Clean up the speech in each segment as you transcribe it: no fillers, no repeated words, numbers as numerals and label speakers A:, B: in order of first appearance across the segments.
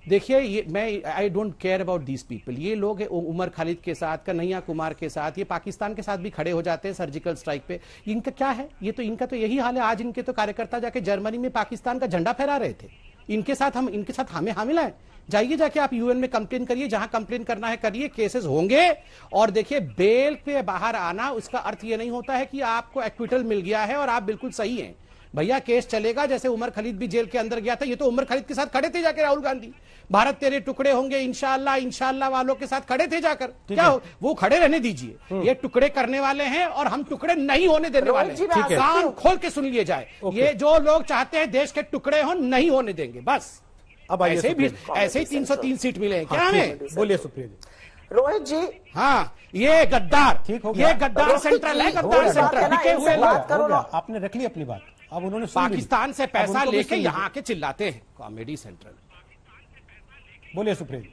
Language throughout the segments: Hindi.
A: देखिए ये मैं I don't care about these people. ये लोग उमर खालिद के साथ, कन्हैया कुमार के साथ, ये पाकिस्तान के साथ भी खड़े हो जाते हैं सर्जिकल स्ट्राइक पे। इनका क्या है? ये तो इनका तो यही हाल है। आज इनके तो कार्यकर्ता जाके जर्मनी में पाकिस्तान का झंडा फहरा रहे थे। इनके साथ हमें हामिल है। जाइए जाके आप यूएन में कंप्लेन करिए, जहां कंप्लेन करना है करिए, केसेस होंगे। और देखिए बेल पे बाहर आना उसका अर्थ ये नहीं होता है कि आपको एक्विटल मिल गया है और आप बिल्कुल सही हैं। भैया केस चलेगा। जैसे उमर खालिद भी जेल के अंदर गया था, ये तो उमर खालिद के साथ खड़े थे जाकर राहुल गांधी। भारत तेरे टुकड़े होंगे इंशाअल्लाह इंशाअल्लाह वालों के साथ खड़े थे जाकर। क्या वो खड़े रहने दीजिए। ये टुकड़े करने वाले हैं और हम टुकड़े नहीं होने देने वाले। कान खोल के सुन लिए जाए, ये जो लोग चाहते हैं देश के टुकड़े हो, नहीं होने देंगे। बस
B: अब
A: ऐसे ही 303 सीट मिले हैं। क्या हमें?
B: बोलिए सुप्रिया जी।
C: रोहित जी,
A: हाँ ये गद्दार, ये गद्दार सेंट्रल है, गद्दार सेंट्रल बिके हुए लोग।
B: आपने रख ली अपनी बात। अब उन्होंने
A: पाकिस्तान से पैसा लेके यहाँ आके चिल्लाते हैं कॉमेडी सेंट्रल।
B: बोलिए सुप्रिया जी।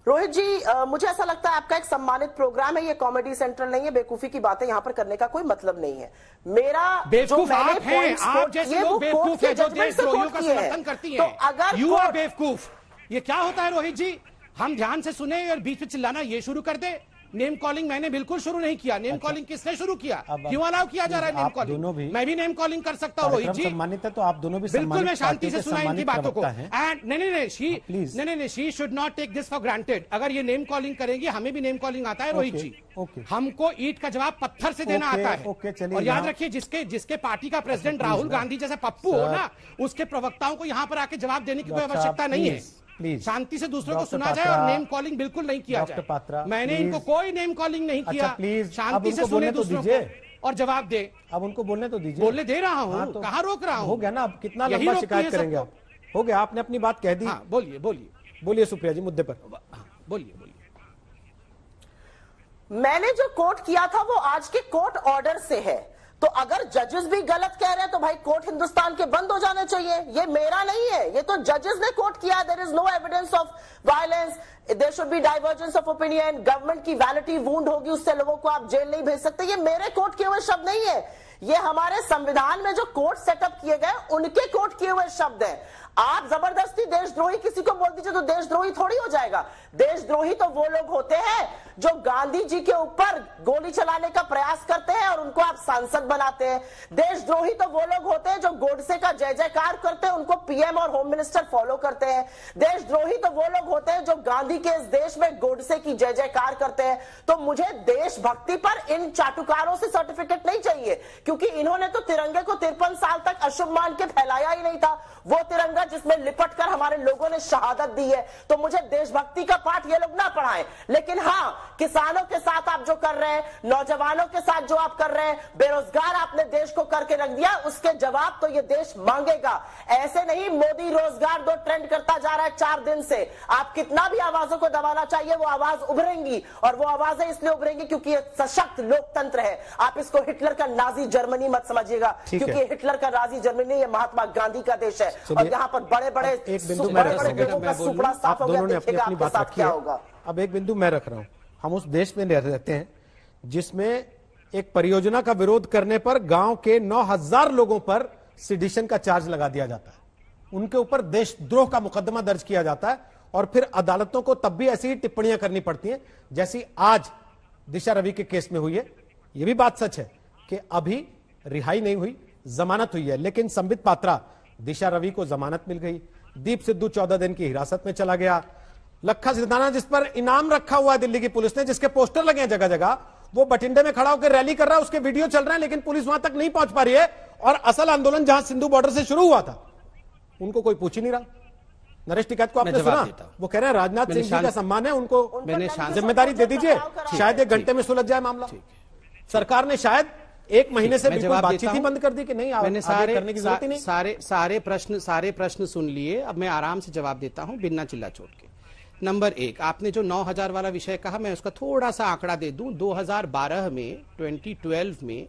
C: रोहित जी, मुझे ऐसा लगता है आपका एक सम्मानित प्रोग्राम है, ये कॉमेडी सेंट्रल नहीं है। बेवकूफी की बातें यहाँ पर करने का कोई मतलब नहीं है। मेरा
A: बेवकूफ आप हैं, आप जैसे लोग बेवकूफ है जो देशद्रोहियों का समर्थन करती हैं।
C: तो अगर
A: यू आर बेवकूफ। ये क्या होता है रोहित जी? हम ध्यान से सुने और बीच में चिल्लाना ये शुरू कर दे। नेम कॉलिंग मैंने बिल्कुल शुरू नहीं किया। नेम कॉलिंग किसने शुरू किया? क्यों अलाउ किया जा रहा है नेम कॉलिंग? मैं भी नेम कॉलिंग कर सकता हूँ रोहित जी।
B: सम्मानित है तो आप दोनों भी
A: बिल्कुल मैं शांति से सुना इनकी बातों को। एंड नहीं, she should not take this for granted. अगर ये नेम कॉलिंग करेंगे, हमें भी नेम कॉलिंग आता है रोहित जी। हमको ईंट का जवाब पत्थर से देना आता है। और याद रखिए, जिसके पार्टी का प्रेसिडेंट राहुल गांधी जैसे पप्पू हो ना, उसके प्रवक्ताओं को यहाँ पर आके जवाब देने की कोई आवश्यकता नहीं है। शांति से दूसरों को सुना जाए और नेम कॉलिंग बिल्कुल नहीं किया जाए। मैंने इनको कोई नेम कॉलिंग नहीं किया।
B: प्लीज
A: शांति से सुने दूसरों को और जवाब दे।
B: अब उनको बोलने तो दीजिए।
A: बोलने दे रहा हूँ, तो कहाँ रोक रहा हूँ?
B: हो गया ना, अब कितना लंबा शिकायत करेंगे आप? हो गया, आपने अपनी बात कह दी। बोलिए सुप्रिया जी, मुद्दे पर
A: बोलिए।
C: मैंने जो कोट किया था वो आज के कोर्ट ऑर्डर से है। तो अगर जजेस भी गलत कह रहे हैं तो भाई कोर्ट हिंदुस्तान के बंद हो जाने चाहिए। ये मेरा नहीं है, ये तो जजेस ने कोर्ट किया। There is no evidence of violence, there should be divergence of opinion, government की वैलिटी वुंड होगी, उससे लोगों को आप जेल नहीं भेज सकते। ये मेरे कोर्ट किए हुए शब्द नहीं है, ये हमारे संविधान में जो कोर्ट सेटअप किए गए उनके कोर्ट किए हुए शब्द हैं। आप जबरदस्ती देशद्रोही किसी को बोल दीजिए तो देशद्रोही थोड़ी हो जाएगा। देशद्रोही तो वो लोग होते हैं जो गांधी जी के ऊपर गोली चलाने का प्रयास करते हैं और उनको आप सांसद बनाते हैं। देशद्रोही तो वो लोग होते हैं जो गोडसे का जय जयकार करते हैं, उनको पीएम और होम मिनिस्टर फॉलो करते हैं। देशद्रोही तो वो लोग होते हैं जो गांधी के इस देश में गोडसे की जय जयकार करते हैं। तो मुझे देशभक्ति पर इन चाटुकारों से सर्टिफिकेट नहीं चाहिए, क्योंकि इन्होंने तो तिरंगे को 53 साल तक अशुभ मान के फैलाया ही नहीं था। वो तिरंगा जिसमें लिपट कर हमारे लोगों ने शहादत दी है। तो मुझे देशभक्ति का पाठ ये लोग ना पढ़ाएं। लेकिन हाँ, किसानों के साथ आप जो कर रहे हैं, नौजवानों के साथ जो आप कर रहे हैं, बेरोजगार आपने देश को करके रख दिया, उसके जवाब तो ये देश मांगेगा। ऐसे नहीं मोदी रोजगार दो ट्रेंड करता जा रहा है 4 दिन से। आप कितना भी आवाजों को दबाना चाहिए, वो आवाज उभरेंगी, और वो आवाजें इसलिए उभरेंगी क्योंकि ये सशक्त लोकतंत्र है। आप इसको हिटलर का नाजी जर्मनी मत समझिएगा, क्योंकि हिटलर का नाजी जर्मनी ये महात्मा गांधी का देश है। और यहाँ पर बड़े बड़े
B: एक बिंदु मैं रख रहा हूं। अब एक बिंदु मैं रख रहा हूं। हम उस देश में रहते हैं जिसमें एक परियोजना का विरोध करने पर गांव के 9000 लोगों पर सिडिशन का चार्ज लगा दिया जाता है, उनके ऊपर देशद्रोह का मुकदमा दर्ज किया जाता है, और फिर अदालतों को तब भी ऐसी ही टिप्पणियां करनी पड़ती हैं जैसी आज दिशा रवि के केस में हुई है। यह भी बात सच है कि अभी रिहाई नहीं हुई, जमानत हुई है, लेकिन संबित पात्रा, दिशा रवि को जमानत मिल गई। दीप सिद्धू 14 दिन की हिरासत में चला गया। लखा सिरदाना, जिस पर इनाम रखा हुआ है दिल्ली की पुलिस ने, जिसके पोस्टर लगे हैं जगह जगह, वो बठिंडे में खड़ा होकर रैली कर रहा है, उसके वीडियो चल रहे हैं, लेकिन पुलिस वहां तक नहीं पहुंच पा रही है। और असल आंदोलन जहां सिंधु बॉर्डर से शुरू हुआ था, उनको कोई पूछ ही नहीं रहा। नरेश टिकैत को आपने सुना, वो कह रहे हैं राजनाथ सिंह जी का सम्मान है, उनको जिम्मेदारी दे दीजिए, शायद 1 घंटे में सुलझ जाए मामला। सरकार ने शायद 1 महीने से बिल्कुल बातचीत ही बंद कर दी कि नहीं, मैंने करने की जरूरत ही नहीं।
A: सारे प्रश्न सुन लिए। अब मैं आराम से जवाब देता हूं बिना चिल्ला चोट के। नंबर 1, आपने जो 9000 वाला विषय कहा, मैं उसका थोड़ा सा आंकड़ा दे दूं। 2012 में 2012 में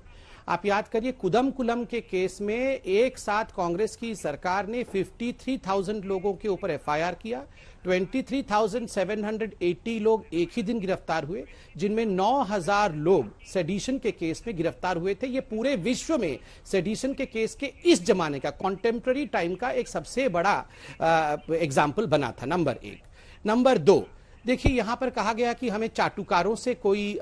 A: आप याद करिए कुदम के केस में एक साथ कांग्रेस की सरकार ने 53,000 लोगों के ऊपर एफआईआर किया, 23,780 लोग एक ही दिन गिरफ्तार हुए, जिनमें 9,000 लोग सेडिशन के केस में गिरफ्तार हुए थे। ये पूरे विश्व में सेडिशन के केस के इस जमाने का कॉन्टेम्पररी टाइम का एक सबसे बड़ा एग्जाम्पल बना था। नंबर 1। नंबर 2, देखिए यहां पर कहा गया कि हमें चाटुकारों से कोई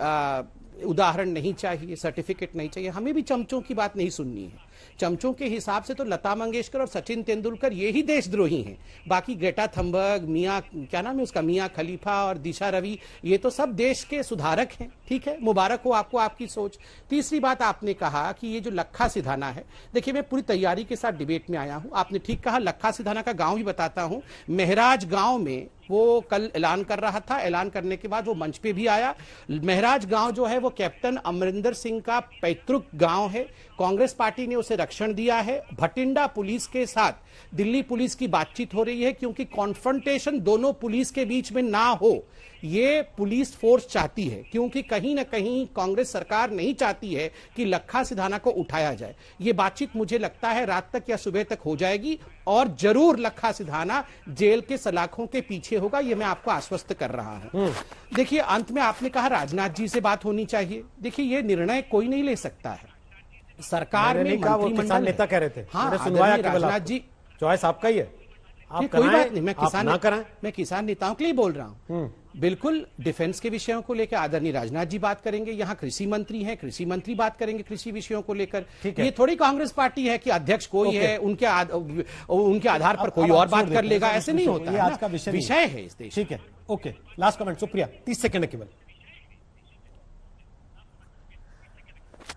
A: उदाहरण नहीं चाहिए, सर्टिफिकेट नहीं चाहिए। हमें भी चमचों की बात नहीं सुननी है। चमचों के हिसाब से तो लता मंगेशकर और सचिन तेंदुलकर ये ही देशद्रोही हैं। बाकी ग्रेटा थंबर्ग, मियां क्या नाम है उसका, मियां खलीफा और दिशा रवि, ये तो सब देश के सुधारक हैं। ठीक है, मुबारक हो आपको आपकी सोच। तीसरी बात आपने कहा कि ये जो लखा सिधाना है, देखिए मैं पूरी तैयारी के साथ डिबेट में आया हूं। आपने ठीक कहा, लखा सिधाना का गांव भी बताता हूं। महराज गांव में वो कल ऐलान कर रहा था, ऐलान करने के बाद वो मंच पे भी आया। महराज गांव जो है वो कैप्टन अमरिंदर सिंह का पैतृक गांव है। कांग्रेस पार्टी ने उसे रक्षण दिया है। भटिंडा पुलिस के साथ दिल्ली पुलिस की बातचीत हो रही है, क्योंकि कॉन्फ्रंटेशन दोनों पुलिस के बीच में ना हो, ये पुलिस फोर्स चाहती है, क्योंकि कहीं ना कहीं कांग्रेस सरकार नहीं चाहती है कि लखा सिधाना को उठाया जाए। ये बातचीत मुझे लगता है रात तक या सुबह तक हो जाएगी, और जरूर लखा सिधाना जेल के सलाखों के पीछे होगा, ये मैं आपको आश्वस्त कर रहा हूं। देखिए अंत में आपने कहा राजनाथ जी से बात होनी चाहिए। देखिए ये निर्णय कोई नहीं ले सकता है, सरकार में
B: किसान नेता कह रहे थे।
A: हाँ,
B: राजनाथ जी, चॉइस आपका ही है, आप
A: कोई बात नहीं। मैं किसान नेताओं के लिए बोल रहा हूं। बिल्कुल डिफेंस के विषयों को लेकर आदरणीय राजनाथ जी बात करेंगे, यहाँ कृषि मंत्री हैं, कृषि मंत्री बात करेंगे कृषि विषयों को लेकर। ये थोड़ी कांग्रेस पार्टी है कि अध्यक्ष कोई है, उनके आधार पर कोई और बात कर लेगा, ऐसे नहीं होता।
B: आज का
A: विषय है इस देश।
B: ठीक है, okay, last comment Supriya, 30 second केवल।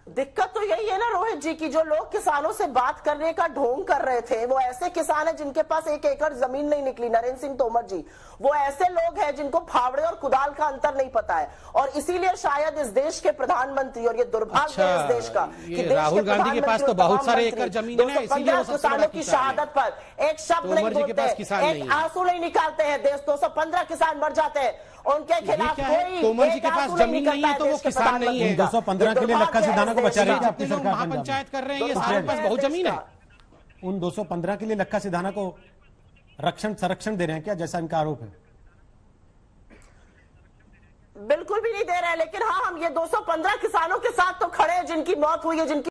C: दिक्कत तो यही है ना रोहित जी की, जो लोग किसानों से बात करने का ढोंग कर रहे थे वो ऐसे किसान हैं जिनके पास 1 एकड़ जमीन नहीं निकली। नरेंद्र सिंह तोमर जी, वो ऐसे लोग हैं जिनको फावड़े और कुदाल का अंतर नहीं पता है, और इसीलिए शायद इस देश के प्रधानमंत्री, और ये दुर्भाग्य है इस देश का कि
A: राहुल गांधी के पास तो बहुत सारे एकड़ जमीन है, इसीलिए वो
C: किसानों की शहादत पर एक शब्द नहीं बोलते, एक आंसू नहीं निकालते हैं। देश 215 किसान मर जाते हैं, उनके खिलाफ कोई
A: तोमर जी के पास जमीन नहीं है तो वो किसान नहीं है।
B: 215 के लिए लखा सिधाना को बचा रही है आपकी सरकार,
A: महापंचायत कर रहे हैं, ये सारे पास बहुत जमीन है।
B: उन 215 के लिए लखा सिधाना को संरक्षण दे रहे हैं क्या, जैसा इनका आरोप है?
C: बिल्कुल भी नहीं दे रहे हैं, लेकिन हाँ हम ये 215 किसानों के साथ तो खड़े हैं जिनकी मौत हुई है, जिनकी